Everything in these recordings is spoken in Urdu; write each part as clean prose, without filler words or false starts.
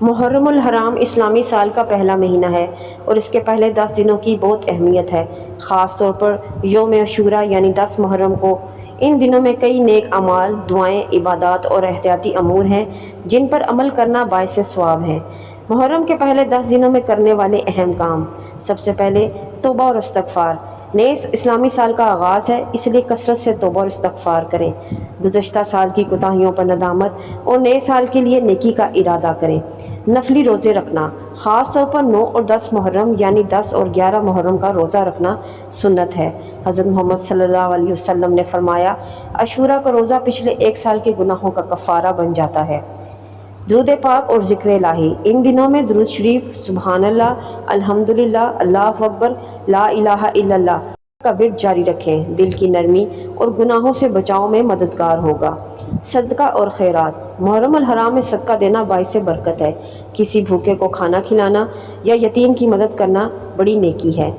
محرم الحرام اسلامی سال کا پہلا مہینہ ہے اور اس کے پہلے 10 دنوں کی بہت اہمیت ہے، خاص طور پر یوم عاشورہ یعنی 10 محرم کو۔ ان دنوں میں کئی نیک اعمال، دعائیں، عبادات اور احتیاطی امور ہیں جن پر عمل کرنا باعث ثواب ہے۔ محرم کے پہلے 10 دنوں میں کرنے والے اہم کام: سب سے پہلے توبہ اور استغفار۔ نئے اسلامی سال کا آغاز ہے، اس لیے کثرت سے توبہ اور استغفار کریں۔ گزشتہ سال کی کوتاہیوں پر ندامت اور نئے سال کے لیے نیکی کا ارادہ کریں۔ نفلی روزے رکھنا، خاص طور پر 9 اور 10 محرم یعنی 10 اور 11 محرم کا روزہ رکھنا سنت ہے۔ حضرت محمد صلی اللہ علیہ وسلم نے فرمایا، عاشورہ کا روزہ پچھلے 1 سال کے گناہوں کا کفارہ بن جاتا ہے۔ درود پاک اور ذکر الہی۔ ان دنوں میں درود شریف، سبحان اللہ، الحمدللہ، اللہ اکبر، لا الہ الا اللہ کا ورد جاری رکھیں، دل کی نرمی اور گناہوں سے بچاؤ میں مددگار ہوگا۔ صدقہ اور خیرات۔ محرم الحرام میں صدقہ دینا باعث برکت ہے۔ کسی بھوکے کو کھانا کھلانا یا یتیم کی مدد کرنا بڑی نیکی ہے۔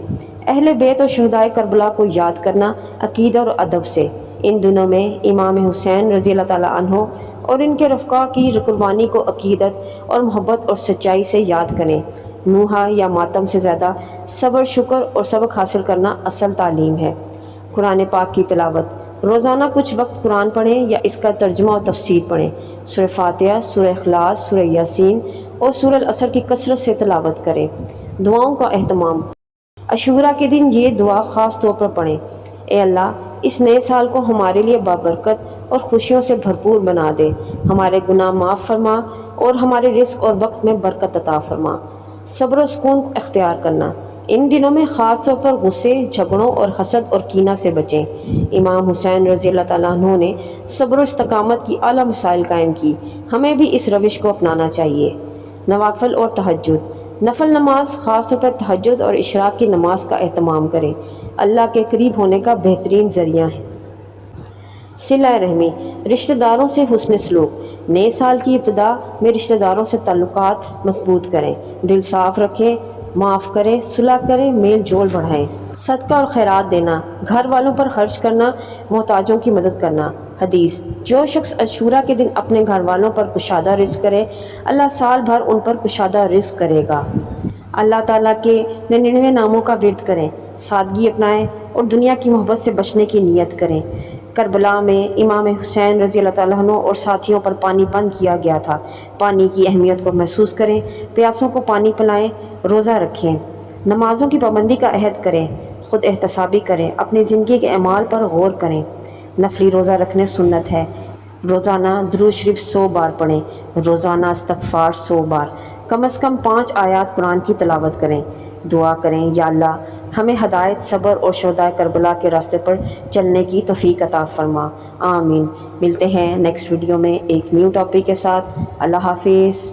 اہل بیت اور شہدائے کربلا کو یاد کرنا عقیدہ اور ادب سے۔ ان دنوں میں امام حسین رضی اللہ تعالیٰ عنہ اور ان کے رفقا کی قربانی کو عقیدت اور محبت اور سچائی سے یاد کریں۔ نوحہ یا ماتم سے زیادہ صبر، شکر اور سبق حاصل کرنا اصل تعلیم ہے۔ قرآن پاک کی تلاوت۔ روزانہ کچھ وقت قرآن پڑھیں یا اس کا ترجمہ اور تفسیر پڑھیں۔ سورہ فاتحہ، سورہ اخلاص، سورہ یاسین اور سورہ العصر کی کثرت سے تلاوت کریں۔ دعاؤں کا اہتمام۔ عاشورہ کے دن یہ دعا خاص طور پر پڑھیں: اے اللہ، اس نئے سال کو ہمارے لیے بابرکت اور خوشیوں سے بھرپور بنا دے، ہمارے گناہ معاف فرما اور ہمارے رزق اور وقت میں برکت عطا فرما۔ صبر و سکون اختیار کرنا۔ ان دنوں میں خاص طور پر غصے، جھگڑوں اور حسد اور کینہ سے بچیں۔ امام حسین رضی اللہ تعالیٰ عنہ نے صبر و استقامت کی اعلیٰ مثال قائم کی، ہمیں بھی اس روش کو اپنانا چاہیے۔ نوافل اور تہجد۔ نفل نماز، خاص طور پر تہجد اور اشراق کی نماز کا اہتمام کریں، اللہ کے قریب ہونے کا بہترین ذریعہ ہے۔ صلہ رحمی۔ رشتہ داروں سے حسن سلوک۔ نئے سال کی ابتدا میں رشتہ داروں سے تعلقات مضبوط کریں، دل صاف رکھیں، معاف کریں، صلح کریں، میل جول بڑھائیں۔ صدقہ اور خیرات دینا، گھر والوں پر خرچ کرنا، محتاجوں کی مدد کرنا۔ حدیث: جو شخص عاشورہ کے دن اپنے گھر والوں پر کشادہ رزق کرے، اللہ سال بھر ان پر کشادہ رزق کرے گا۔ اللہ تعالیٰ کے 99 ناموں کا ورد کریں، سادگی اپنائیں اور دنیا کی محبت سے بچنے کی نیت کریں۔ کربلا میں امام حسین رضی اللہ تعالیٰ عنہ اور ساتھیوں پر پانی بند کیا گیا تھا۔ پانی کی اہمیت کو محسوس کریں، پیاسوں کو پانی پلائیں، روزہ رکھیں، نمازوں کی پابندی کا عہد کریں، خود احتسابی کریں، اپنی زندگی کے اعمال پر غور کریں۔ نفلی روزہ رکھنے سنت ہے۔ روزانہ درود شریف 100 بار پڑھیں، روزانہ استغفار 100 بار، کم از کم 5 آیات قرآن کی تلاوت کریں۔ دعا کریں: یا اللہ، ہمیں ہدایت، صبر اور شہدائے کربلا کے راستے پر چلنے کی توفیق عطا فرما۔ آمین۔ ملتے ہیں نیکسٹ ویڈیو میں ایک نیو ٹاپک کے ساتھ۔ اللہ حافظ۔